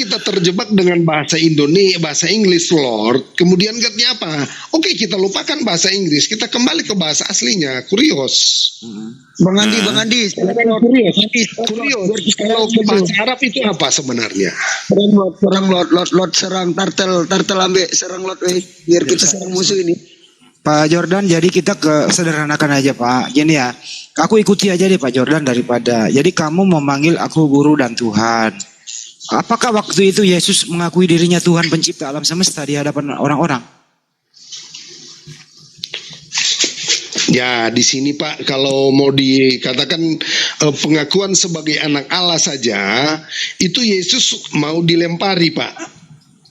kita terjebak dengan bahasa Indonesia, bahasa Inggris Lord, kemudian katanya apa? Oke, kita lupakan bahasa Inggris, kita kembali ke bahasa aslinya, kurios. Bang Andi, Kurios. Kalau ke bahasa Arab itu apa sebenarnya? serang tartel ambil serang lot biar kita serang musuh ini. Pak Jordan, jadi kita sederhanakan aja Pak. Gini ya, aku ikuti aja deh Pak Jordan daripada. Jadi kamu memanggil aku guru dan Tuhan. Apakah waktu itu Yesus mengakui dirinya Tuhan pencipta alam semesta di hadapan orang-orang? Ya, di sini Pak, kalau mau dikatakan pengakuan sebagai anak Allah saja, itu Yesus mau dilempari Pak.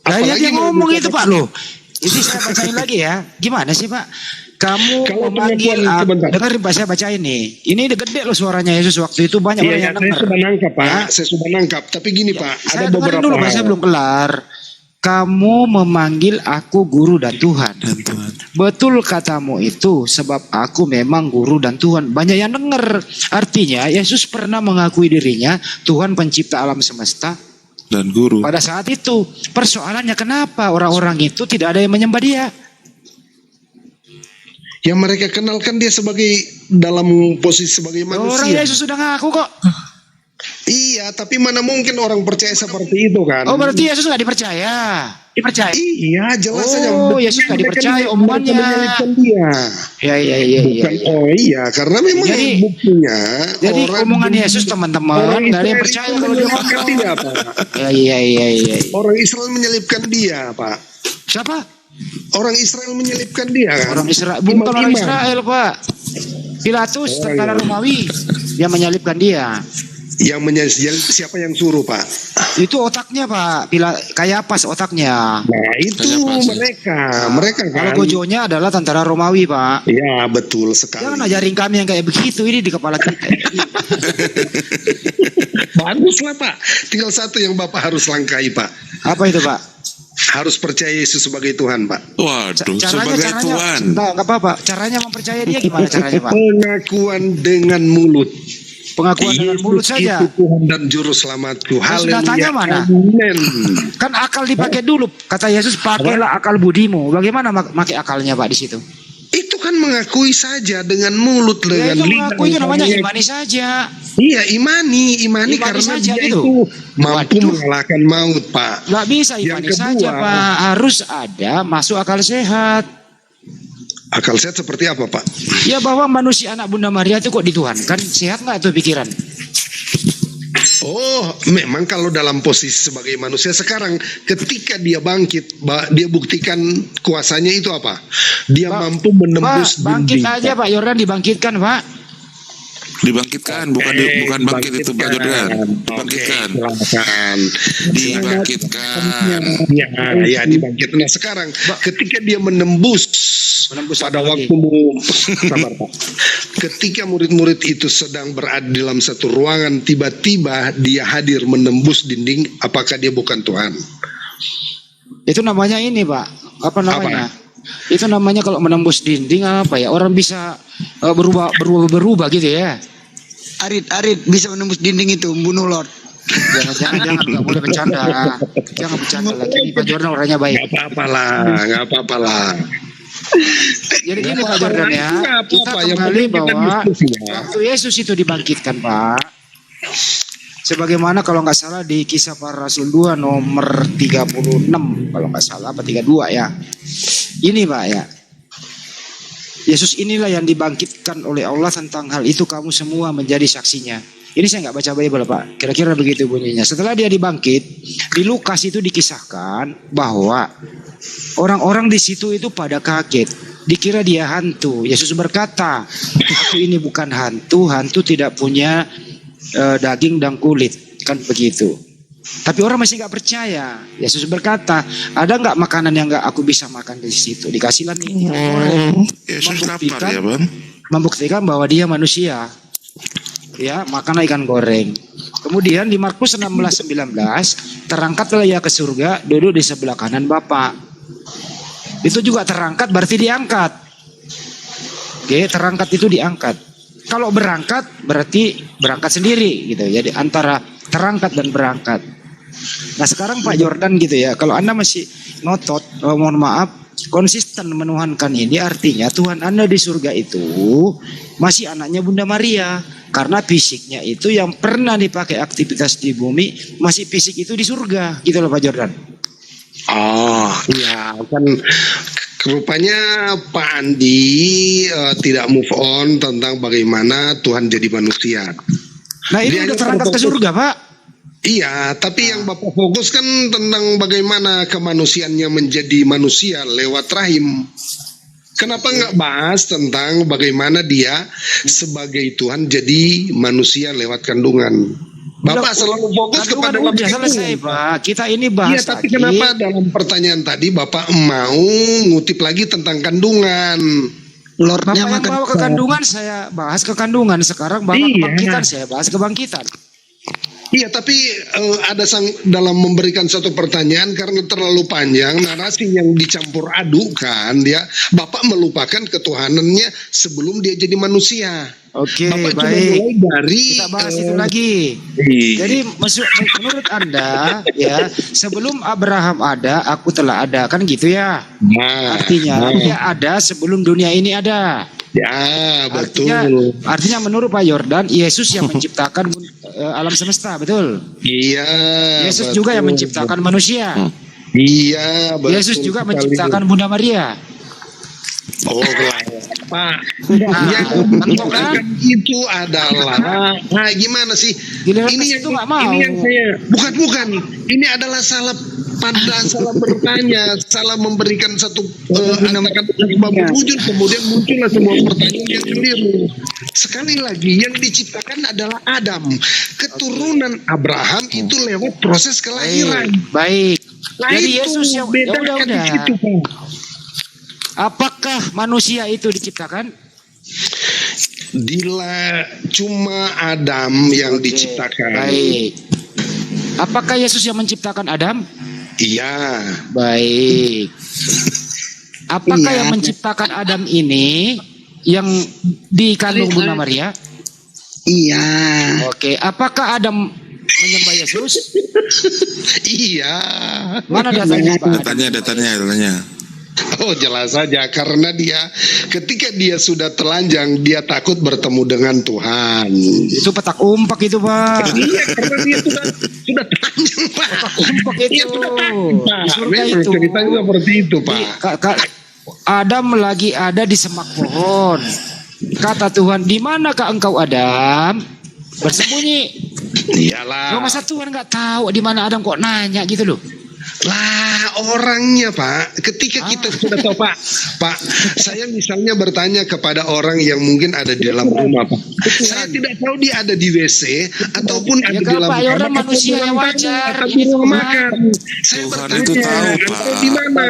Nah, dia ngomong itu Pak loh. Itu saya bacain lagi ya. Gimana sih Pak? Kamu memanggil, dengerin Pak, saya bacain nih. Ini gede loh suaranya Yesus waktu itu, banyak orang yang dengar. Saya sudah nangkap Pak, saya sudah nangkap. Tapi gini Pak, ada beberapa dulu Pak, saya belum kelar. Kamu memanggil aku guru dan Tuhan. Betul katamu itu, sebab aku memang guru dan Tuhan. Banyak yang dengar. Artinya Yesus pernah mengakui dirinya Tuhan pencipta alam semesta dan guru. Pada saat itu, persoalannya kenapa orang-orang itu tidak ada yang menyembah dia? Yang mereka kenalkan dia sebagai dalam posisi sebagai manusia. Orang Yesus sudah ngaku kok. Iya, tapi mana mungkin orang percaya seperti itu kan? Oh, berarti Yesus nggak dipercaya? Dipercaya? Iya, jelas saja. Oh, Yesus nggak dipercaya omongannya. Dia. Iya. Bukan, oh iya, karena memang buktinya. Jadi omongan Yesus teman-teman nggak ada yang percaya kalau dia ngomong. Dia, Pak. Iya. Orang Israel menyelipkan dia, Pak. Siapa? Orang Israel menyelipkan dia kan? Orang Israel, bukan orang Israel Pak. Pilatus, tentara Romawi, dia menyalibkan dia. Yang menyalip siapa yang suruh Pak? Itu otaknya Pak, Kayapas otaknya. Nah itu mereka kan. Kalau bojonya adalah tentara Romawi Pak. Iya betul sekali. Jangan ajarin kami yang kayak begitu, ini di kepala kita. Baguslah Pak. Tinggal satu yang Bapak harus langkahi Pak. Apa itu Pak? Harus percaya Yesus sebagai Tuhan Pak. Waduh, sebagai Tuhan. Enggak apa-apa. Caranya mempercaya dia gimana caranya Pak? Pengakuan dengan mulut. Pengakuan dengan mulut saja. Itu Tuhan dan Juru Selamatku. Sudah tanya mana? Amen. Kan akal dipakai dulu. Kata Yesus, pakailah akal budimu. Bagaimana pakai akalnya Pak di situ? Itu kan mengakui saja dengan mulut, dengan lidah. Mengakui itu namanya imani saja. Iya, imani karena saja dia gitu. Itu mampu mengalahkan maut, Pak. Nggak bisa imani saja, Pak. Harus ada masuk akal sehat. Akal sehat seperti apa, Pak? Ya bahwa manusia anak Bunda Maria itu kok dituhankan, sehat nggak tuh pikiran? Oh, memang kalau dalam posisi sebagai manusia sekarang, ketika dia bangkit, dia buktikan kuasanya itu apa? Dia mampu menembus bangkit aja Pak Jordan, dibangkitkan Pak. Dibangkitkan, bukan bangkit itu Pak Jordan. Dibangkitkan. Ya, dibangkitkan. Nah, sekarang ketika dia menembus pada waktumu, sabar Pak. Ketika murid-murid itu sedang berada dalam satu ruangan, tiba-tiba dia hadir menembus dinding, apakah dia bukan Tuhan? Itu namanya ini Pak, apa namanya? Itu namanya kalau menembus dinding apa ya? Orang bisa berubah gitu ya. Arit bisa menembus dinding itu, membunuh Lord. Jangan nggak boleh bercanda. Jangan bercanda lagi. Pak Jordan orangnya baik. Nggak apa-apa lah. Jadi gini Pak Jordan ya, kita kembali bahwa waktu Yesus itu dibangkitkan Pak, sebagaimana kalau nggak salah di Kisah Para Rasul 2 nomor 36 kalau nggak salah apa 32 ya. Ini Pak ya, Yesus inilah yang dibangkitkan oleh Allah, tentang hal itu kamu semua menjadi saksinya. Ini saya nggak baca Bible Pak, kira-kira begitu bunyinya. Setelah dia dibangkit, di Lukas itu dikisahkan bahwa orang-orang di situ itu pada kaget, dikira dia hantu. Yesus berkata, aku ini bukan hantu, hantu tidak punya daging dan kulit, kan begitu. Tapi orang masih nggak percaya. Yesus berkata, ada nggak makanan yang nggak aku bisa makan di situ? Dikasihlah nih. Yesus lapar ya Bang. Membuktikan bahwa dia manusia. Ya, makanlah ikan goreng. Kemudian di Markus 16:19, terangkatlah ia ke surga, duduk di sebelah kanan Bapa. Itu juga terangkat berarti diangkat. Oke, terangkat itu diangkat. Kalau berangkat berarti berangkat sendiri gitu. Jadi antara terangkat dan berangkat. Nah sekarang Pak Jordan gitu ya, kalau Anda masih ngotot, mohon maaf, konsisten menuhankan ini, artinya Tuhan Anda di surga itu masih anaknya Bunda Maria. Karena fisiknya itu yang pernah dipakai aktivitas di bumi, masih fisik itu di surga, gitu loh Pak Jordan. Oh ya kan, rupanya Pak Andi tidak move on tentang bagaimana Tuhan jadi manusia. Nah ini udah terangkat ke surga Pak. Iya, tapi yang Bapak fokus kan tentang bagaimana kemanusiaannya menjadi manusia lewat rahim. Kenapa nggak bahas tentang bagaimana dia sebagai Tuhan jadi manusia lewat kandungan? Bapak selalu fokus kepada udah selesai Pak. Kita ini bahas. Iya, tapi lagi. kenapa dalam pertanyaan tadi Bapak mau ngutip lagi tentang kandungan? Bapak Lordnya yang makan bawa ke kandungan, saya bahas ke kandungan. Sekarang Bapak kebangkitan, saya bahas kebangkitan. Iya, tapi ada dalam memberikan satu pertanyaan karena terlalu panjang narasi yang dicampur adukan dia, Bapak melupakan ketuhanannya sebelum dia jadi manusia. Oke, Bapak cuma baik. mulai dari Kita bahas itu lagi. Jadi menurut Anda ya, sebelum Abraham ada, aku telah ada, kan gitu ya? Artinya dia ada sebelum dunia ini ada. Ya, betul. Artinya menurut Pak Jordan, Yesus yang menciptakan alam semesta, betul? Iya. Yesus betul, juga yang menciptakan manusia. Iya, betul. Yesus juga sekali. menciptakan Bunda Maria. Oh, Pak. Nah, Yang kan? itu adalah, nah gimana sih? Giliran Ini ke yang situ nggak mau. Ini yang saya bukan. Ini adalah salah bertanya, salah memberikan satu sebab berwujud, kemudian muncullah semua pertanyaan yang keliru. Sekali lagi, yang diciptakan adalah Adam, keturunan Abraham itu lewat proses kelahiran. Baik. Nah, Jadi itu Yesus yang bedakan di situ, Pak. Apakah manusia itu diciptakan? Cuma Adam yang diciptakan. Baik. Apakah Yesus yang menciptakan Adam? Iya. Baik. Apakah Iya. yang menciptakan Adam ini yang dikandung Bunda Maria? Iya. Oke. Apakah Adam menyembah Yesus? Iya. Mana datanya Pak Adam? Datanya. Oh, jelas saja karena dia ketika dia sudah telanjang dia takut bertemu dengan Tuhan. Itu petak umpak itu Pak. Iya, karena dia sudah telanjang, Pak. Umpak itu. Dia sudah takut, Pak. Di surga Memang itu. ceritanya seperti itu, Pak. Adam lagi ada di semak pohon. Kata Tuhan, di manakah engkau Adam? Bersembunyi. Iyalah. Loh, masa Tuhan nggak tahu di mana Adam kok nanya gitu loh? Lah orangnya Pak, ketika kita sudah tahu Pak, saya misalnya bertanya kepada orang yang mungkin ada di dalam rumah Pak, saya tidak tahu dia ada di WC ataupun ada di dalam Pak Jordan manusia yang wajar, atau di ini ruang Tuhan. makan. Saya Tuhan bertanya, itu tahu, Pak. "Engkau di mana?"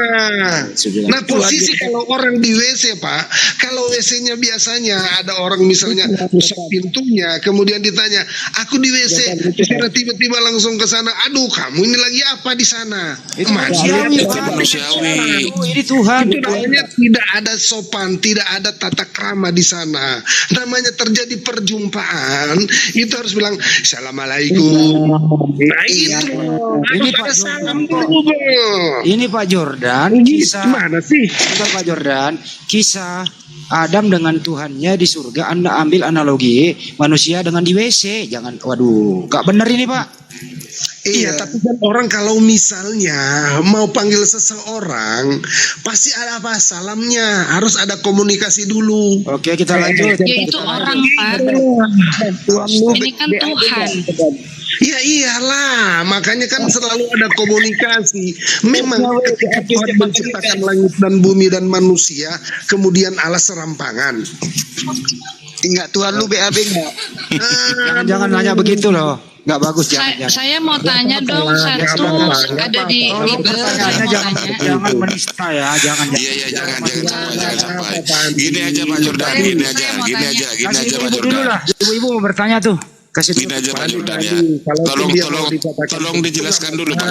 Nah posisi kalau orang di WC Pak, kalau WC-nya biasanya ada orang misalnya rusak pintunya, kemudian ditanya, "Aku di WC," secara tiba-tiba langsung ke sana, "Aduh, kamu ini lagi apa di sana?" Itu manusiawi, Pak. Manusiawi. Ini Tuhan. Itu namanya tidak ada sopan, tidak ada tata krama di sana. Namanya terjadi perjumpaan, itu harus bilang assalamualaikum. Nah itu. Ini Ada Pak salam Jordan. dulu, Bang. Ini Pak Jordan, kisah. Gimana sih? Bentar, Pak Jordan, kisah Adam dengan Tuhannya di surga. Anda ambil analogi manusia dengan di WC. Jangan, waduh, gak benar ini Pak. Iya, tapi kan orang kalau misalnya mau panggil seseorang, pasti ada apa salamnya, harus ada komunikasi dulu. Oke, kita lanjut. Ya itu orang Pak. Ini kan Tuhan. Ya iyalah, makanya kan selalu ada komunikasi. Memang ketika Tuhan menciptakan langit dan bumi dan manusia, kemudian Allah serampangan. Enggak Tuhan lu BAB enggak? Jangan nanya begitu loh. Nggak bagus, jangan. Saya mau tanya dong satu ada di Bible. Saya mau tanya. Jangan menista ya, jangan. Iya, jangan sampai. Gini aja Pak Jordan, gini aja Pak Ibu dulu Jordan. lah. Ibu mau bertanya tuh. Kasih Gini aja Pak Jordan ya. Tolong dijelaskan dulu Pak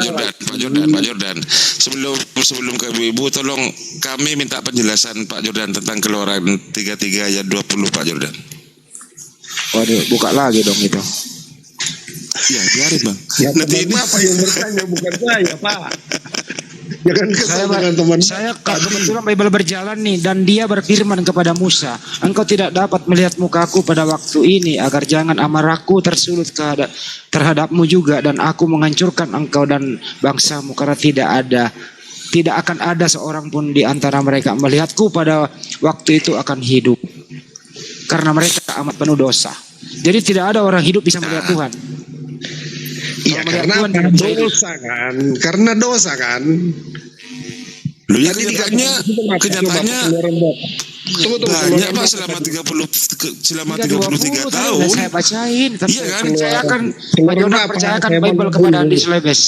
Jordan. Sebelum ke Ibu, tolong kami minta penjelasan Pak Jordan tentang Keluaran 33 ayat 20 Pak Jordan. Waduh, buka lagi dong itu. Ya, biarin bang. Ya, Nanti teman ini Bapak yang bertanya, bukan saya, Pak. Jangan kesal dengan teman. Saya kebetulan Bible berjalan nih, dan dia berfirman kepada Musa, engkau tidak dapat melihat mukaku pada waktu ini, agar jangan amarahku tersulut terhadapmu juga, dan aku menghancurkan engkau dan bangsamu, karena tidak akan ada seorang pun di antara mereka melihatku pada waktu itu akan hidup, karena mereka amat penuh dosa. Jadi tidak ada orang hidup bisa melihat Tuhan. Iya, karena dosa kan. Karena dosa kan. Lu ya Tadi kenyataannya banyak Pak selama 33 tahun. Saya bacain, Iya kan? saya akan Pak Jordan percayakan Bible kepada Andi Slebes.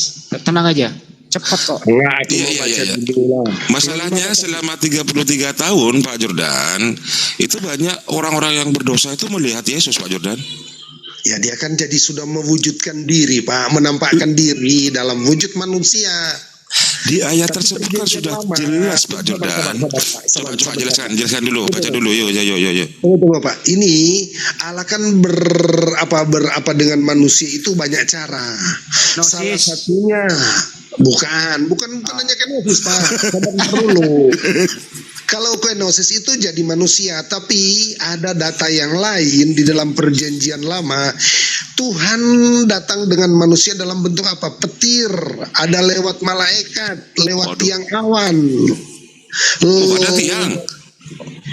Tenang aja, cepat kok. Enggak, aku Iya, mau iya, baca iya. dulu lah. Masalahnya selama 33 tahun Pak Jordan, itu banyak orang-orang yang berdosa itu melihat Yesus Pak Jordan. Ya, dia kan jadi sudah mewujudkan diri, Pak, menampakkan diri dalam wujud manusia. Di ayat Tapi tersebut kan perjanjian sudah lama. jelas Pak Jordan. Sabar, Coba sabar. jelaskan dulu, baca dulu. Yuk. Tunggu, Pak. Ini Allah kan berapa dengan manusia itu banyak cara. Salah satunya bukan hanya kenosis, Pak. Sabar dulu. Kalau kenosis itu jadi manusia, tapi ada data yang lain di dalam perjanjian lama. Tuhan datang dengan manusia dalam bentuk apa? Petir, ada lewat malaikat, lewat tiang awan. Ada tiang.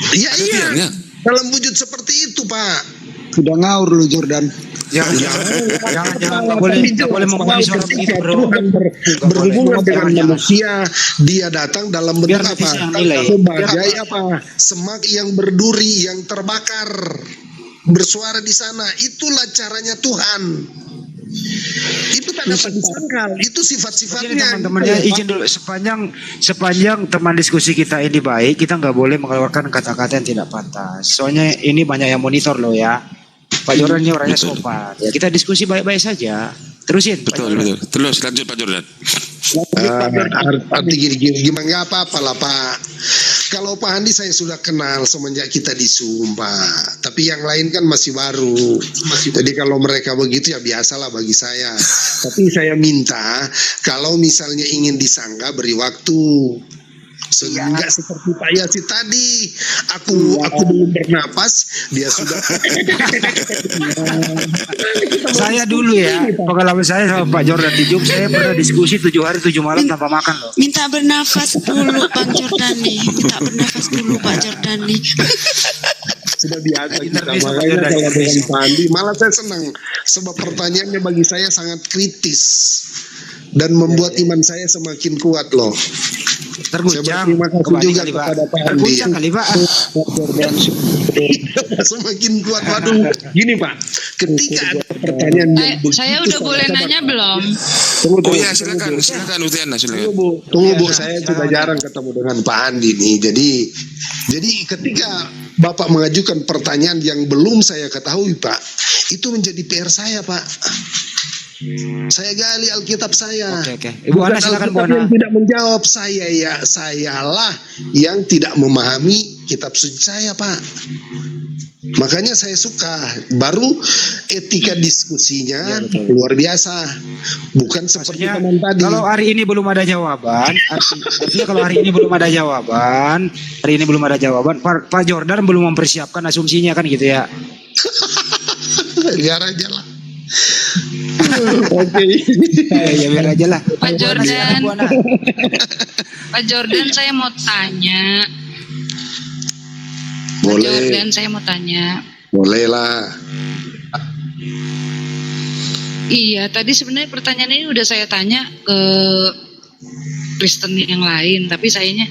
Iya, Ada iya. tiangnya. Dalam wujud seperti itu, Pak. Udah ngaur lu Jordan. Jangan, nggak boleh memahami suara begitu, bro. Berhubungan dengan Jangan. manusia, dia datang dalam bentuk Biar apa? netizen yang nilai. Sebagai apa? Semak yang berduri, yang terbakar, bersuara di sana. Itulah caranya Tuhan. Itu tak dapat disangkal. Itu Jadi sifat-sifatnya. teman-teman ya, izin dulu, sepanjang teman diskusi kita ini baik, kita nggak boleh mengeluarkan kata-kata yang tidak pantas. Soalnya ini banyak yang monitor loh ya. Pak Jordan ini orangnya sopan. Ya, kita diskusi baik-baik saja. Terusin. Pak Betul, Jordan. betul. Terus lanjut Pak Jordan. Arti gini, gimana nggak apa-apa lah, Pak. Kalau Pak Andi saya sudah kenal semenjak kita di Sumba, tapi yang lain kan masih baru. Jadi kalau mereka begitu ya biasalah bagi saya. Tapi saya minta kalau misalnya ingin disangka beri waktu. Sehingga seperti Pak Yasi tadi, aku belum bernapas, dia sudah. Saya dulu ya, pengalaman saya sama Pak Jordan di Jum, saya pernah diskusi 7 hari 7 malam tanpa makan loh. Minta bernafas dulu Bang Jordan nih. Minta bernafas dulu Pak Jordan nih. Sudah biasa kita, Intermezzo, makanya Pak Jordan, kalau dengan intermezzo. Pak Andi malah saya senang sebab pertanyaannya bagi saya sangat kritis dan membuat iman saya semakin kuat loh. Terguncang. Saya berterima kasih Kembali juga kali, Pak. kepada Pak Andi. Terguncang kali Pak. Semakin kuat. Waduh, gini Pak, ketika ada pertanyaan yang begitu, Saya udah boleh nanya belum? Oh ya, silakan Utiana, silakan. Tunggu Bu, saya sudah jarang ketemu dengan Pak Andi nih. Jadi ketika Bapak mengajukan pertanyaan yang belum saya ketahui, Pak, itu menjadi PR saya, Pak. Saya gali Alkitab saya. Oke. Ibu Ana, silakan Bu Alkitab Ana. yang tidak menjawab sayalah yang tidak memahami kitab suci saya, Pak. Makanya saya suka. Baru etika diskusinya luar biasa. Bukan seperti Maksudnya, teman tadi. kalau hari ini belum ada jawaban, artinya kalau hari ini belum ada jawaban, Pak Jordan belum mempersiapkan asumsinya kan gitu ya. Biar aja lah. Oke. Ya biar aja lah. Pak Jordan. Bu Ana. Pak Jordan saya mau tanya. Pak Boleh. Jordan saya mau tanya. Boleh lah. Iya, tadi sebenarnya pertanyaan ini udah saya tanya ke Kristen yang lain, tapi sayangnya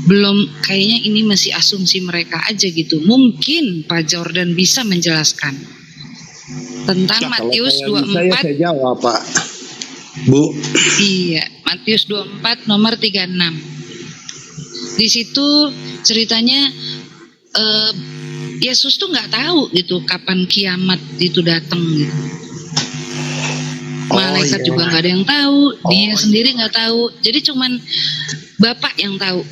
belum, kayaknya ini masih asumsi mereka aja gitu. Mungkin Pak Jordan bisa menjelaskan tentang Matius Kalau saya 24. jawab, Pak. Bu. Iya, Matius 24 nomor 36. Di situ ceritanya Yesus tuh nggak tahu gitu kapan kiamat itu datang gitu. Malaikat juga nggak ada yang tahu, dia sendiri nggak tahu. Jadi cuman Bapak yang tahu.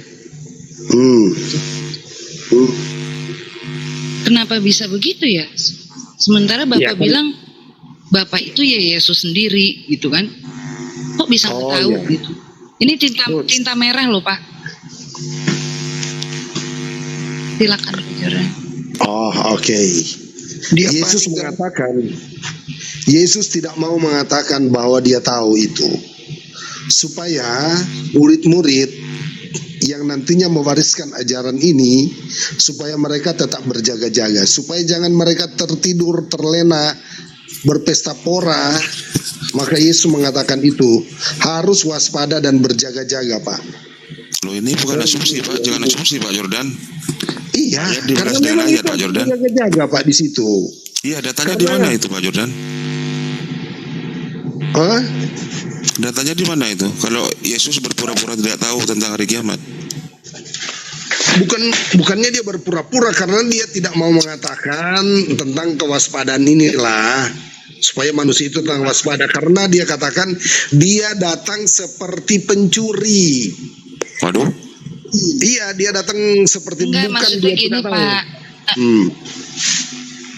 Kenapa bisa begitu ya? Sementara Bapak Ya, kan. bilang Bapak itu ya Yesus sendiri gitu kan. Kok bisa nggak tahu iya. gitu. Ini tinta merah loh Pak. Silakan Pak Jordan. Oh, oke. Yesus tidak mau mengatakan bahwa dia tahu itu, supaya murid-murid yang nantinya mewariskan ajaran ini, supaya mereka tetap berjaga-jaga, supaya jangan mereka tertidur, terlena, berpesta pora. Maka Yesus mengatakan itu harus waspada dan berjaga-jaga, Pak. Loh, ini bukan asumsi Pak, jangan asumsi Pak Jordan. Iya, karena Dijelaskan memang aja itu Pak Jordan. berjaga-jaga, Pak, di situ. Iya, datanya di mana itu Pak Jordan? Hah? Datanya di mana itu? Kalau Yesus berpura-pura tidak tahu tentang hari kiamat. Bukannya dia berpura-pura, karena dia tidak mau mengatakan tentang kewaspadaan inilah, supaya manusia itu tentang waspada, karena dia katakan dia datang seperti pencuri. Waduh. Iya, dia datang seperti Enggak, bukan maksudnya dia gini tidak tahu. Pak.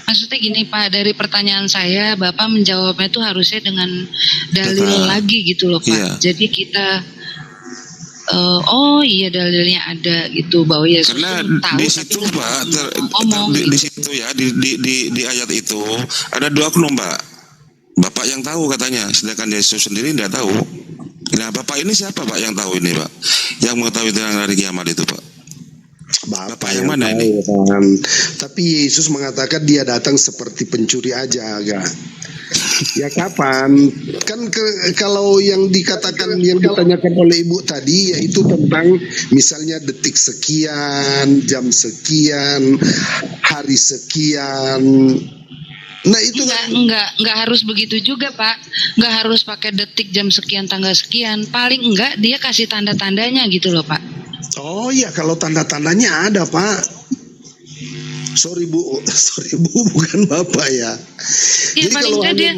Maksudnya gini Pak, dari pertanyaan saya Bapak menjawabnya itu harusnya dengan dalil Betul. lagi gitu loh Pak. Iya. Jadi kita oh iya dalilnya ada gitu, bahwa Yesus Karena tuh tahu di tapi situ nggak Pak, ngomong di gitu. situ ya, di ayat itu ada dua oknum Pak. Bapak yang tahu katanya, sedangkan Yesus sendiri tidak tahu. Nah, Bapak ini siapa Pak yang tahu ini Pak? Yang mengetahui tentang hari kiamat itu Pak? Bapak yang mana tahu, ini? Kan. Tapi Yesus mengatakan dia datang seperti pencuri aja, agak. Ya kapan? Kan kalau yang dikatakan, yang ditanyakan oleh Ibu tadi, yaitu tentang misalnya detik sekian, jam sekian, hari sekian. Nah itu Enggak harus begitu juga Pak. Enggak harus pakai detik, jam sekian, tanggal sekian. Paling enggak dia kasih tanda-tandanya gitu loh Pak. Oh iya, kalau tanda-tandanya ada Pak. Sorry Bu, bukan Bapak ya. Iya, paling enggak dia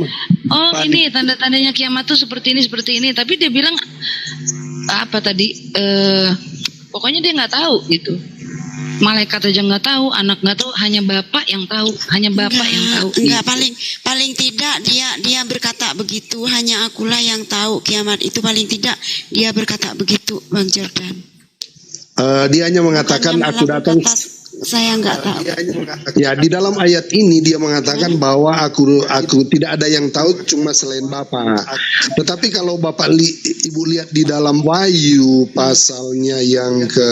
ini tanda-tandanya kiamat tuh seperti ini. Tapi dia bilang apa tadi? Pokoknya dia nggak tahu gitu. Malaikat aja nggak tahu, anak nggak tahu, hanya Bapak yang tahu, hanya Bapak yang tahu. Enggak, paling tidak dia berkata begitu, hanya akulah yang tahu kiamat itu, paling tidak dia berkata begitu, Bang Jordan. Dia hanya mengatakan Bukannya aku malah datang. berkata, saya nggak tahu. Ya, di dalam ayat ini dia mengatakan bahwa aku tidak ada yang tahu cuma selain Bapa. Tetapi kalau Bapak Ibu lihat di dalam Wahyu pasalnya yang ke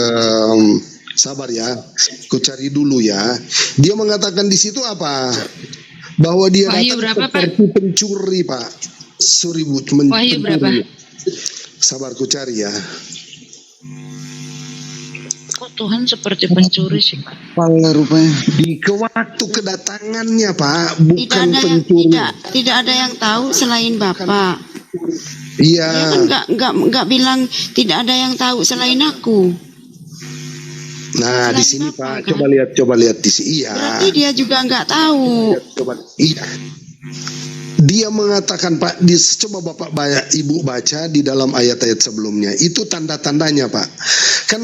sabar ya, ku cari dulu ya. Dia mengatakan di situ apa? Bahwa dia Wahyu datang berapa, seperti pencuri, Pak. Sorry Bu, Wahyu berapa? Sabar, ku cari ya. Kok Tuhan seperti pencuri sih Pak? Kepala rupanya. Di waktu kedatangannya Pak, bukan pencuri. Tidak ada yang tahu selain Bapak. Iya. Dia kan nggak bilang tidak ada yang tahu selain aku. Nah, di sini Pak, coba lihat di sini. Iya. Berarti dia juga nggak tahu. Iya. Dia mengatakan Pak, coba Bapak Ibu baca di dalam ayat-ayat sebelumnya. Itu tanda-tandanya Pak. Kan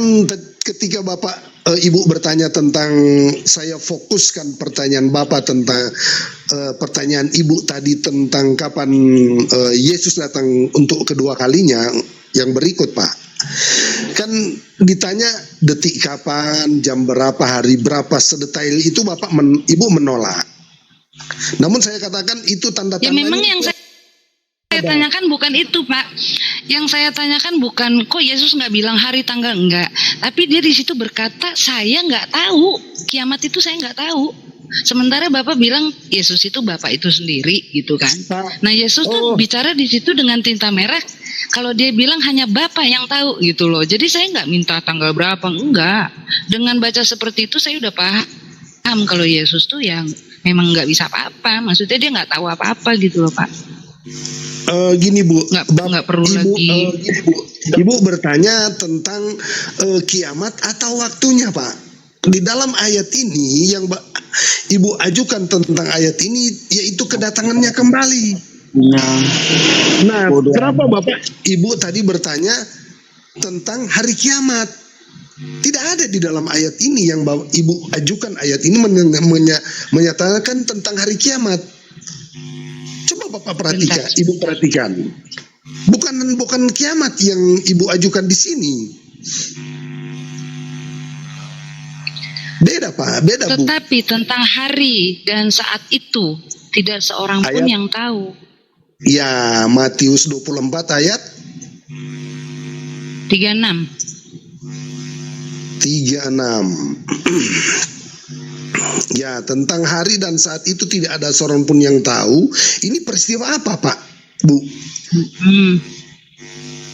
ketika Bapak Ibu bertanya tentang, saya fokuskan pertanyaan Bapak tentang pertanyaan Ibu tadi tentang kapan Yesus datang untuk kedua kalinya, yang berikut Pak. Kan ditanya detik kapan, jam berapa, hari berapa, sedetail itu Bapak Ibu menolak. Namun saya katakan itu tanda-tanda. Ya memang yang saya tanyakan bukan itu Pak. Yang saya tanyakan bukan kok Yesus nggak bilang hari tanggal, enggak. Tapi dia di situ berkata saya nggak tahu, kiamat itu saya nggak tahu. Sementara Bapak bilang Yesus itu Bapak itu sendiri gitu kan. Nah Yesus tuh bicara di situ dengan tinta merah. Kalau dia bilang hanya Bapak yang tahu gitu loh. Jadi saya nggak minta tanggal berapa, enggak. Dengan baca seperti itu saya udah paham kalau Yesus tuh yang memang nggak bisa apa-apa. Maksudnya dia nggak tahu apa-apa gitu loh Pak. Gini Bu, nggak perlu lagi. Ibu bertanya tentang kiamat atau waktunya Pak. Di dalam ayat ini yang Ibu ajukan tentang ayat ini yaitu kedatangannya kembali. Nah, kenapa Bapak Ibu tadi bertanya tentang hari kiamat? Tidak ada di dalam ayat ini yang Ibu ajukan ayat ini menyatakan tentang hari kiamat. Coba Bapak perhatikan, Ibu perhatikan. Bukan kiamat yang Ibu ajukan di sini. Beda Pak, beda Bu. Tetapi tentang hari dan saat itu tidak seorang pun Ayat. yang tahu. Ya, Matius 24 ayat 36. 36. Ya, tentang hari dan saat itu tidak ada seorang pun yang tahu. Ini peristiwa apa Pak, Bu?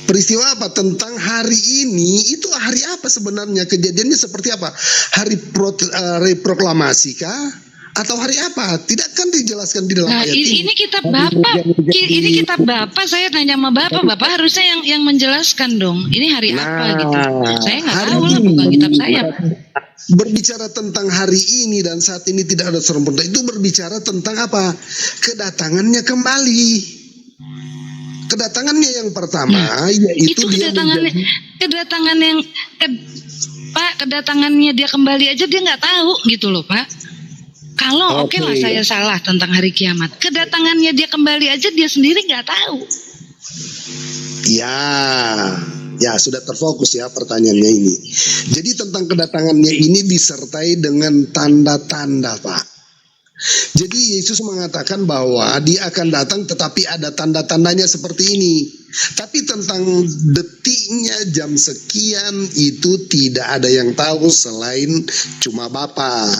Peristiwa apa tentang hari ini? Itu hari apa sebenarnya? Kejadiannya seperti apa? Hari proklamasi kah? Atau hari apa? Tidak kan dijelaskan di dalam Nah, ayat ini. ini kitab Bapak. Ini kitab Bapak. Saya tanya sama Bapak. Bapak harusnya yang menjelaskan dong. Ini hari apa gitu. Saya nggak hari tahu lah, ini. bukan kitab saya. Berbicara tentang hari ini dan saat ini tidak ada seorang pun. Itu berbicara tentang apa? Kedatangannya kembali. Kedatangannya yang pertama, yaitu Itu dia kedatangan yang Pak, kedatangannya dia kembali aja dia nggak tahu gitu loh Pak. Kalau oke lah saya salah tentang hari kiamat. Kedatangannya dia kembali aja dia sendiri nggak tahu. Ya sudah terfokus ya pertanyaannya ini. Jadi tentang kedatangannya ini disertai dengan tanda-tanda Pak. Jadi Yesus mengatakan bahwa dia akan datang tetapi ada tanda-tandanya seperti ini. Tapi tentang detiknya jam sekian itu tidak ada yang tahu selain cuma Bapa.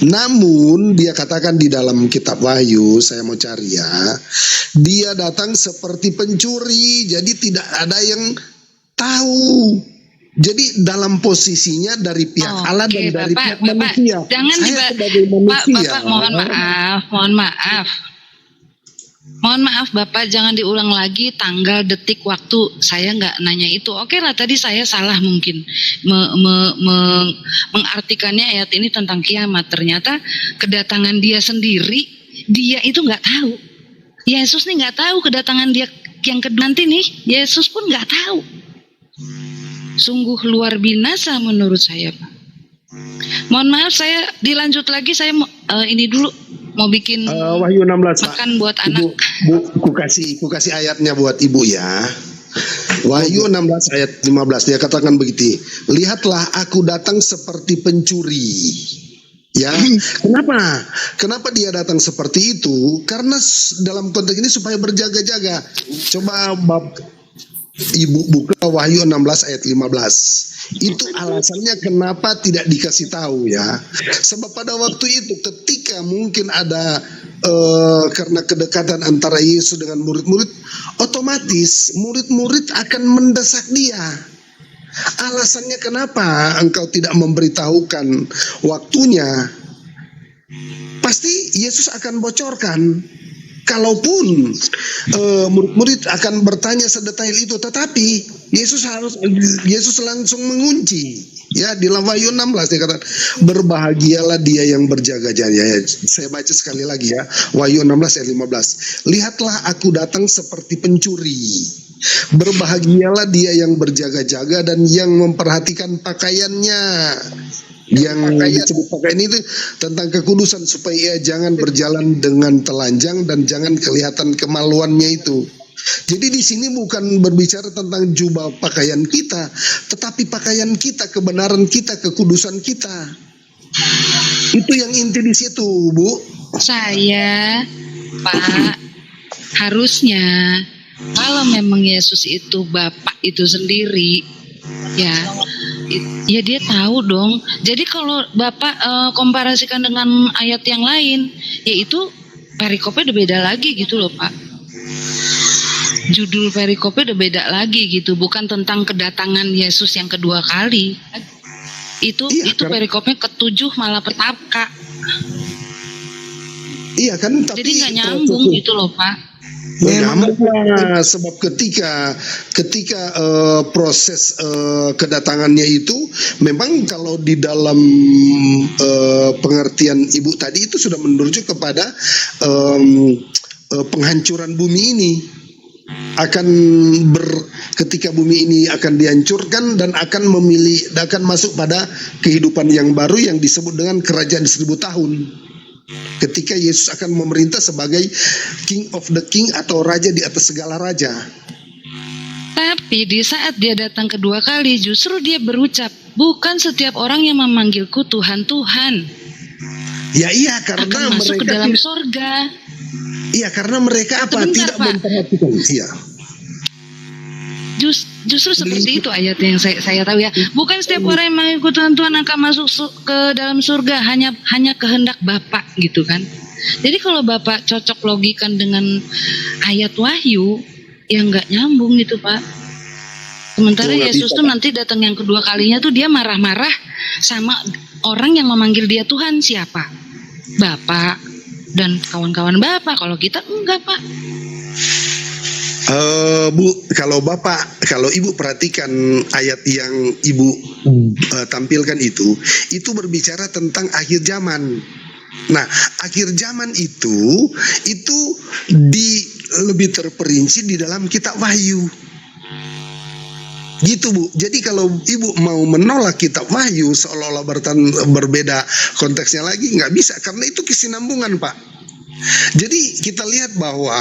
Namun dia katakan di dalam kitab Wahyu, saya mau cari ya, dia datang seperti pencuri, jadi tidak ada yang tahu. Jadi dalam posisinya dari pihak Allah dan dari pihak manusia. Jangan sebagai manusia. Bapak mohon maaf Bapak, jangan diulang lagi tanggal, detik, waktu. Saya nggak nanya itu. Oke lah, tadi saya salah mungkin mengartikannya ayat ini tentang kiamat. Ternyata kedatangan dia sendiri, dia itu nggak tahu. Yesus nih nggak tahu kedatangan dia yang nanti nih. Yesus pun nggak tahu. Sungguh luar binasa menurut saya Pak. Mohon maaf, saya dilanjut lagi. Saya ini dulu mau bikin Wahyu 16 makan Pak. buat anak. Ku kasih ayatnya buat Ibu ya. Wahyu 16 ayat 15 dia katakan begitu. Lihatlah aku datang seperti pencuri. Ya, kenapa dia datang seperti itu? Karena dalam konteks ini supaya berjaga-jaga. Coba Ibu buka Wahyu 16 ayat 15. Itu alasannya kenapa tidak dikasih tahu ya. Sebab pada waktu itu ketika mungkin ada karena kedekatan antara Yesus dengan murid-murid, otomatis murid-murid akan mendesak dia. Alasannya kenapa engkau tidak memberitahukan waktunya? Pasti Yesus akan bocorkan. Kalaupun murid-murid akan bertanya sedetail itu, tetapi Yesus langsung mengunci. Ya, di dalam Wahyu 16 dia kata, berbahagialah dia yang berjaga-jaga. Saya baca sekali lagi ya, Wahyu 16 ayat 15. Lihatlah aku datang seperti pencuri. Berbahagialah dia yang berjaga-jaga dan yang memperhatikan pakaiannya. Yang disebut pakaian itu tentang kekudusan, supaya ia jangan berjalan dengan telanjang dan jangan kelihatan kemaluannya itu. Jadi di sini bukan berbicara tentang jubah pakaian kita, tetapi pakaian kita, kebenaran kita, kekudusan kita. Itu yang inti di situ, Bu. Saya, Pak, harusnya kalau memang Yesus itu Bapak itu sendiri, ya dia tahu dong. Jadi kalau Bapak komparasikan dengan ayat yang lain, yaitu perikopnya udah beda lagi gitu loh Pak. Judul perikopnya udah beda lagi gitu, bukan tentang kedatangan Yesus yang kedua kali. Itu perikopnya ke-7 malah petaka. Iya kan, tapi jadi nggak nyambung gitu loh Pak. Memang sebab ketika proses kedatangannya itu memang kalau di dalam pengertian Ibu tadi itu sudah menuju kepada penghancuran bumi ini. Ketika bumi ini akan dihancurkan dan akan masuk pada kehidupan yang baru yang disebut dengan kerajaan 1000 tahun. Ketika Yesus akan memerintah sebagai King of the King atau raja di atas segala raja. Tapi di saat dia datang kedua kali, justru dia berucap, bukan setiap orang yang memanggilku Tuhan, Tuhan Ya iya, karena akan masuk ke mereka dalam sorga. iya, karena mereka apa? Sebentar, Tidak Pak. memperhatikan. Iya. Justru seperti itu ayatnya yang saya tahu ya. Bukan setiap orang yang mengikut Tuhan akan masuk ke dalam surga, hanya kehendak Bapa gitu kan. Jadi kalau Bapak cocok logikan dengan ayat Wahyu, ya nggak nyambung gitu Pak. Sementara Nggak Yesus bisa, tuh Pak. nanti datang yang kedua kalinya tuh dia marah-marah sama orang yang memanggil dia Tuhan, siapa? Bapak dan kawan-kawan Bapak. Kalau kita enggak Pak. Bu, kalau Ibu perhatikan ayat yang Ibu tampilkan itu berbicara tentang akhir zaman. Nah, akhir zaman itu lebih terperinci di dalam kitab Wahyu. Gitu Bu. Jadi kalau Ibu mau menolak kitab Wahyu seolah-olah berbeda konteksnya lagi, nggak bisa, karena itu kesinambungan Pak. Jadi kita lihat bahwa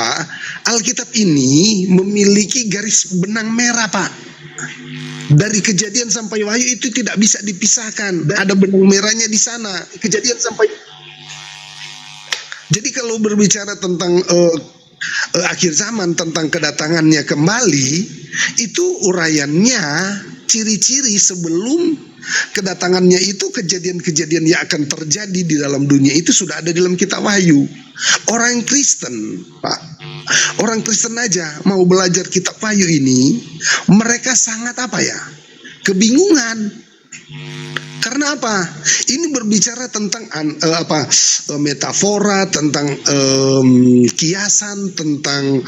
Alkitab ini memiliki garis benang merah Pak. Dari Kejadian sampai Wahyu itu tidak bisa dipisahkan. Ada benang merahnya di sana. Kejadian sampai. Jadi kalau berbicara tentang akhir zaman, tentang kedatangannya kembali, itu uraiannya, ciri-ciri sebelum kedatangannya itu, kejadian-kejadian yang akan terjadi di dalam dunia itu sudah ada di dalam kitab Wahyu. Orang Kristen, Pak, orang Kristen aja mau belajar kitab Wahyu ini, mereka sangat kebingungan. Karena apa? Ini berbicara tentang metafora, tentang kiasan, tentang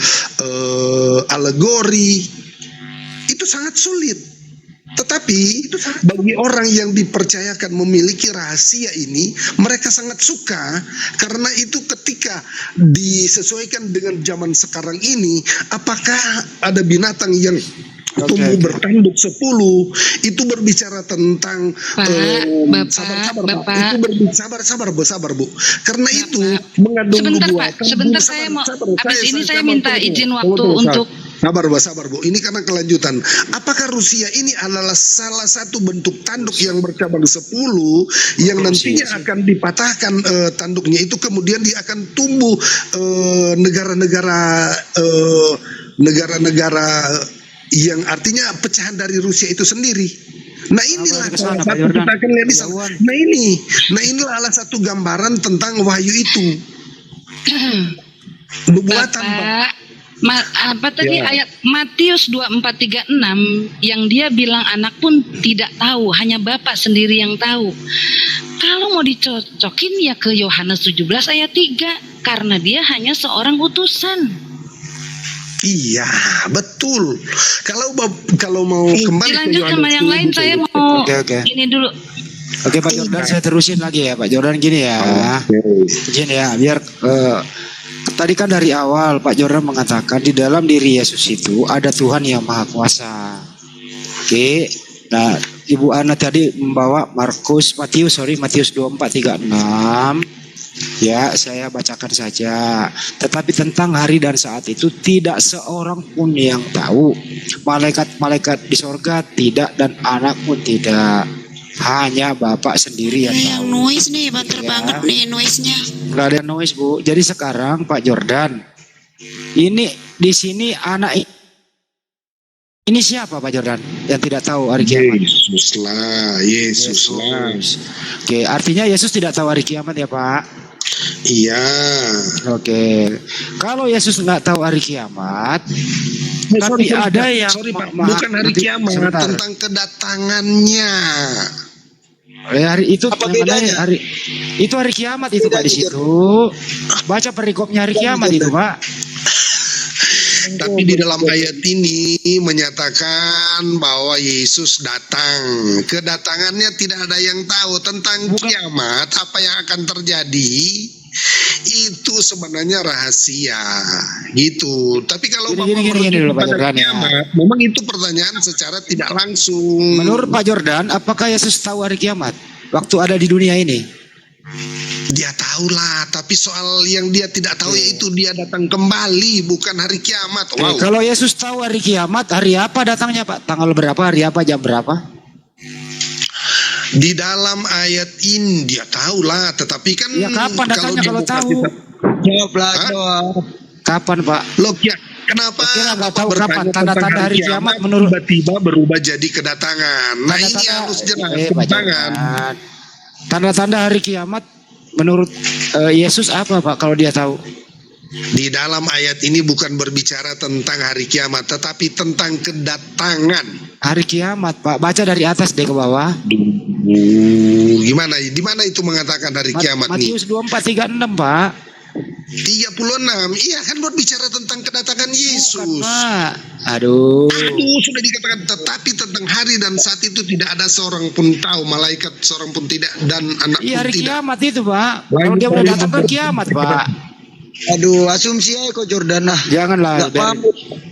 alegori. Itu sangat sulit. Tetapi bagi orang yang dipercayakan memiliki rahasia ini, mereka sangat suka, karena itu ketika disesuaikan dengan zaman sekarang ini, apakah ada binatang yang tumbuh bertanduk 10, itu berbicara tentang Bapak. Itu berbicara sabar Bu. Karena Bapak, itu mengandung nubuatan. Sebentar saya mau habis ini saya minta izin waktu untuk Sabar Bu. Ini karena kelanjutan. Apakah Rusia ini adalah salah satu bentuk tanduk yang bercabang 10 yang nantinya akan dipatahkan tanduknya itu, kemudian dia akan tumbuh negara-negara yang artinya pecahan dari Rusia itu sendiri. Nah inilah salah satu kita akan lihat di sana. Nah inilah salah satu gambaran tentang Wahyu itu. Nubuatan ayat Matius 24:36 yang dia bilang anak pun tidak tahu, hanya Bapak sendiri yang tahu. Kalau mau dicocokin ya ke Yohanes 17 ayat 3, karena dia hanya seorang utusan. Iya, betul. Kalau mau kembali dilanjut sama yang lain, saya mau ini dulu. Oke Pak Jordan, saya terusin lagi ya Pak Jordan, gini ya. Izin ya, biar tadi kan dari awal Pak Jordan mengatakan di dalam diri Yesus itu ada Tuhan yang Maha Kuasa. Oke. Nah, Ibu Ana tadi membawa Matius 24:36. Ya, saya bacakan saja. Tetapi tentang hari dan saat itu tidak seorang pun yang tahu. Malaikat-malaikat di sorga tidak, dan anak pun tidak. Hanya Bapak sendiri yang tahu. Yang noise nih, banter banget nih noise-nya. Nggak ada noise Bu. Jadi sekarang Pak Jordan, ini di sini anak ini siapa Pak Jordan yang tidak tahu hari kiamat? Yesus lah. Oke, artinya Yesus tidak tahu hari kiamat ya Pak? Iya. Oke. Kalau Yesus nggak tahu hari kiamat, tapi ada yang Pak, bukan hari kiamat, tentang kedatangannya. Hari itu apa bedanya? Itu hari kiamat itu Pak di situ. Baca perikopnya hari kiamat itu Pak. Tapi di dalam ayat ini menyatakan bahwa Yesus datang. Kedatangannya tidak ada yang tahu. Tentang kiamat, apa yang akan terjadi, itu sebenarnya rahasia gitu. Tapi kalau gini dulu Pak Jordan, kiamat, memang itu pertanyaan secara tidak langsung. Menurut Pak Jordan, apakah Yesus tahu hari kiamat waktu ada di dunia ini? Dia tahu tahulah, tapi soal yang dia tidak tahu itu dia datang kembali, bukan hari kiamat. Wow. Kalau Yesus tahu hari kiamat, hari apa datangnya Pak? Tanggal berapa, hari apa, jam berapa? Di dalam ayat ini dia tahulah, tetapi kan Ya kapan datangnya dia kalau buka tahu? Jawablah, Hah? jawab. Kapan Pak? Loh ya, kenapa Kira nggak Bapak tahu bertanya kapan tentang tanda-tanda hari kiamat menurut tiba-tiba berubah jadi kedatangan. Nah ini tanda-tanda harus jelas Pak tangan. Jordan. Tanda-tanda hari kiamat menurut Yesus apa Pak kalau dia tahu? Di dalam ayat ini bukan berbicara tentang hari kiamat, tetapi tentang kedatangan. Hari kiamat Pak, baca dari atas deh ke bawah. Gimana? Di mana itu mengatakan hari kiamat nih? Matius 24:36 Pak. 36. Iya kan berbicara tentang kedatangan Yesus. Bukan, Pak. Aduh. Aduh, sudah dikatakan tetapi tentang hari dan saat itu tidak ada seorang pun tahu, malaikat seorang pun tidak, dan anak Iya pun hari tidak. kiamat itu Pak. Kalau dia udah datang kan kiamat Pak. Aduh, asumsi aja kok Jordana. Janganlah. Nggak paham.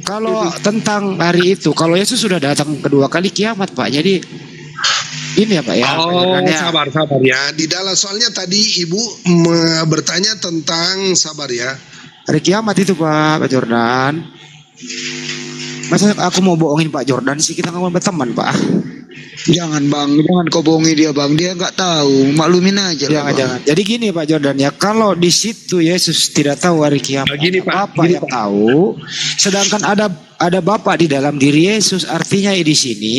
Kalau tentang hari itu, kalau Yesus sudah datang kedua kali kiamat Pak. Jadi ini ya Pak ya. Oh, ya. sabar ya. Di dalam soalnya tadi Ibu bertanya tentang sabar ya. Hari kiamat itu Pak Jordan. Masa aku mau bohongin Pak Jordan sih, kita ngomong berteman Pak. Jangan Bang, jangan kau bohongi dia Bang. Dia nggak tahu, maklumin aja lah, Bang. Jangan. Jadi gini Pak Jordan ya, kalau di situ Yesus tidak tahu hari kiamat, Gini, Pak. Bapak Gini, yang Pak. tahu. Sedangkan ada Bapak di dalam diri Yesus, artinya di sini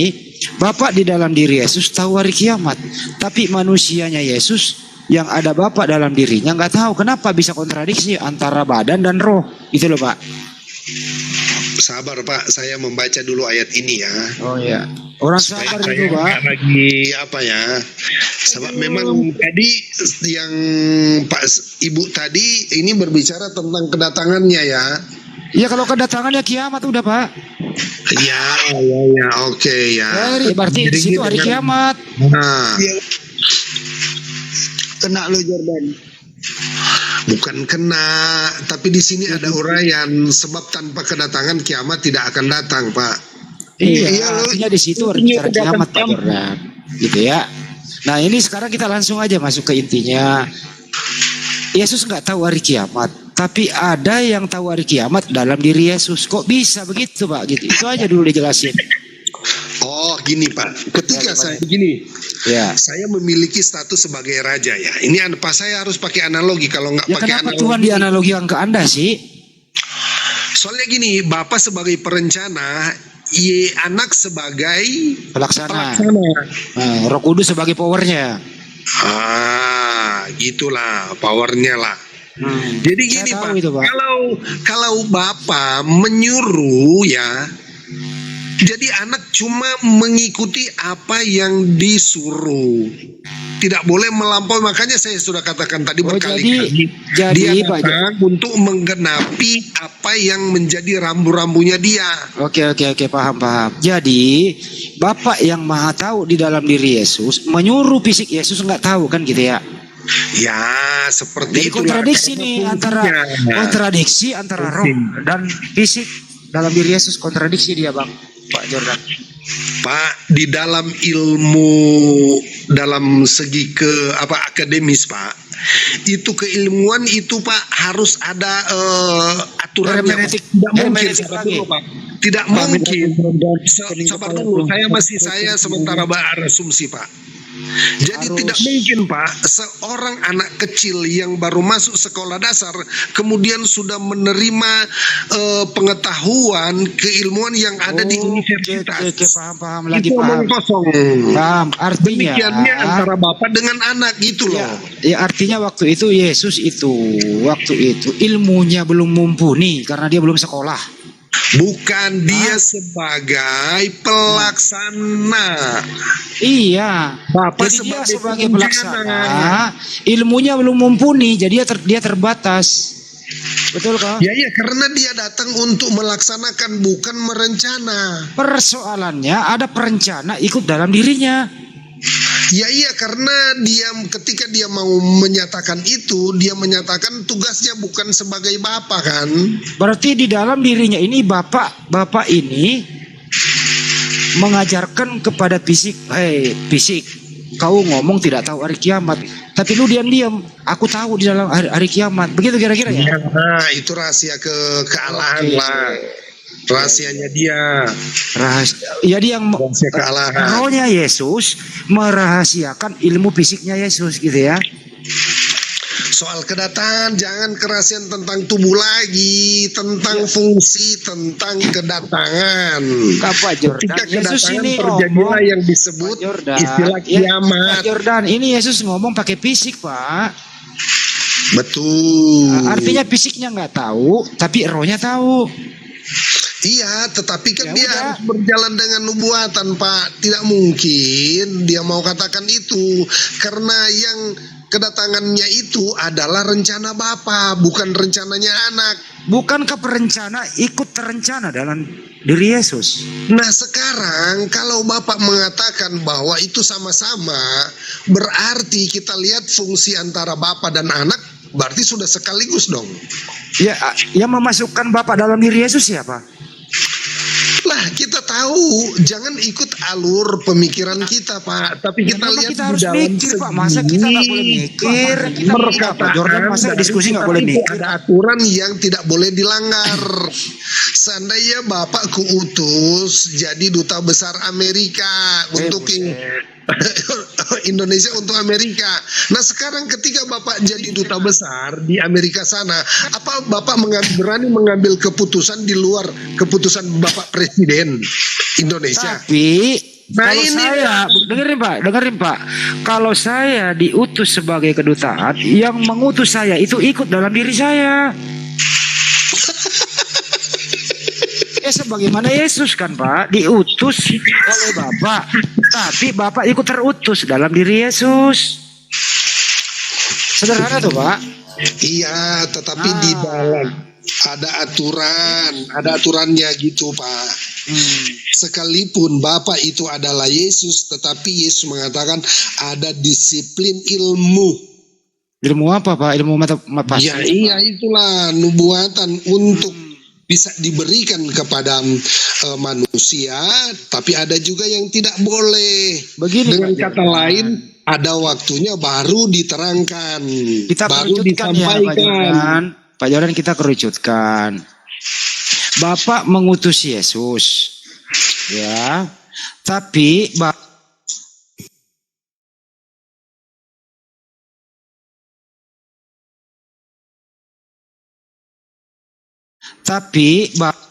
Bapak di dalam diri Yesus tahu hari kiamat. Tapi manusianya Yesus yang ada Bapak dalam dirinya nggak tahu. Kenapa bisa kontradiksi antara badan dan roh? Itu loh Pak. Sabar Pak, saya membaca dulu ayat ini ya. Oh iya. Orang Supaya sabar saya itu Pak. nggak lagi apa ya. Sebab memang tadi yang Pak Ibu tadi ini berbicara tentang kedatangannya ya. Iya kalau kedatangannya kiamat udah Pak. Ya, oke ya. Berarti di situ hari kiamat. Nah, Kena lo Jordan. bukan kena, tapi di sini ada uraian sebab tanpa kedatangan kiamat tidak akan datang, Pak. Iya, artinya di situ bicara kiamat Pak Jordan, gitu ya. Nah ini sekarang kita langsung aja masuk ke intinya. Yesus nggak tahu hari kiamat, tapi ada yang tahu hari kiamat dalam diri Yesus. Kok bisa begitu Pak? Gitu. Itu aja dulu dijelasin. Oh gini Pak, ketika Ya, saya begini, Ya. saya memiliki status sebagai raja ya. Ini Pak saya harus pakai analogi, kalau nggak Ya pakai kenapa analogi. Tuhan dianalogikan ke Anda sih? Soalnya gini, Bapak sebagai perencana, anak sebagai Pelaksana. Roh Kudus sebagai powernya. Gitulah powernya lah. Jadi Saya gini tahu Pak, itu, Pak. kalau Bapak menyuruh ya, jadi anak cuma mengikuti apa yang disuruh. Tidak boleh melampaui, makanya saya sudah katakan tadi Oh, berkali-kali. jadi Dia Pak datang untuk menggenapi apa yang menjadi rambu-rambunya dia. Oke, paham. Jadi Bapak yang Maha Tahu di dalam diri Yesus menyuruh fisik Yesus nggak tahu kan gitu ya? Ya, seperti Jadi itu. kontradiksi nih kontradiksi antara roh dan fisik dalam diri Yesus, kontradiksi dia Bang Pak Jordan. Pak, di dalam ilmu dalam segi akademis Pak, itu keilmuan itu Pak harus ada aturannya. Hermeneutik. Tidak mungkin Hermeneutik sabar lagi. dulu Pak. Tidak mungkin. Sabar dulu. Saya sementara berasumsi Pak. Jadi Harus. tidak mungkin Pak, seorang anak kecil yang baru masuk sekolah dasar kemudian sudah menerima pengetahuan keilmuan yang ada di universitas. Oke, paham lagi, Itu paham. omong kosong. Paham, artinya Demikiannya antara bapak dengan anak gitu loh. ya artinya waktu itu Yesus waktu itu ilmunya belum mumpuni karena dia belum sekolah. Bukan dia sebagai pelaksana. Iya. Bapak Jadi dia sebagai perencana. pelaksana, ilmunya belum mumpuni, jadi dia terbatas. Betul kah? Ya karena dia datang untuk melaksanakan bukan merencana. Persoalannya ada perencana ikut dalam dirinya. Ya karena ketika dia mau menyatakan itu, dia menyatakan tugasnya bukan sebagai bapak kan. Berarti di dalam dirinya ini bapak ini mengajarkan kepada fisik kau ngomong tidak tahu hari kiamat, tapi lu diam-diam, aku tahu di dalam hari kiamat. Begitu kira-kira ya? Nah, itu rahasia kealahan lah. Rahasianya dia. Jadi yang Rahasia kealahan. rohnya Yesus merahasiakan ilmu fisiknya Yesus gitu ya. Soal kedatangan, jangan kerahasiaan tentang tubuh lagi, tentang fungsi, tentang kedatangan. Pak Jordan, Ketika Yesus kedatangan ini terjadilah ngomong, yang disebut Pak Jordan, istilah Pak kiamat. Jordan, ini Yesus ngomong pakai fisik, Pak. Betul. Artinya fisiknya nggak tahu, tapi rohnya tahu. Iya, tetapi kan Ya dia udah. harus berjalan dengan nubuatan, Pak. Tidak mungkin dia mau katakan itu, karena yang kedatangannya itu adalah rencana Bapa, bukan rencananya anak. Bukankah perencana ikut terencana dalam diri Yesus? Nah sekarang kalau Bapak mengatakan bahwa itu sama-sama, berarti kita lihat fungsi antara Bapa dan anak, berarti sudah sekaligus dong. Ya, yang memasukkan Bapak dalam diri Yesus siapa? Lah kita tahu, jangan ikut alur pemikiran kita, Pak. Tapi kita Memang lihat kita di harus dalam mikir, Pak. Masa kita nggak boleh mikir? Perkataan Jordan, masa dari diskusi nggak kitab boleh itu mikir? ada aturan yang tidak boleh dilanggar. Seandainya Bapak kuutus jadi duta besar Amerika untuk Indonesia untuk Amerika. Nah sekarang ketika Bapak jadi duta besar di Amerika sana, apa Bapak berani mengambil keputusan di luar keputusan Bapak Presiden Indonesia? Tapi Nah, kalau ini saya dengerin Pak, kalau saya diutus sebagai kedutaan, yang mengutus saya itu ikut dalam diri saya. Sebagaimana Yesus kan Pak, diutus oleh Bapak, tapi Bapak ikut terutus dalam diri Yesus. Sederhana tuh Pak. Iya, tetapi di dalam ada aturannya gitu Pak. Sekalipun Bapak itu adalah Yesus, tetapi Yesus mengatakan ada disiplin ilmu. Ilmu apa Pak? Ilmu mata Ya iya itulah nubuatan untuk bisa diberikan kepada manusia, tapi ada juga yang tidak boleh. Begini, dengan Pak kata Jordan. lain, ada waktunya baru diterangkan, Kita baru kerucutkan ya Pak disampaikan. Jordan. Pak Jordan, kita kerucutkan. Bapak mengutus Yesus, ya, tapi Bapak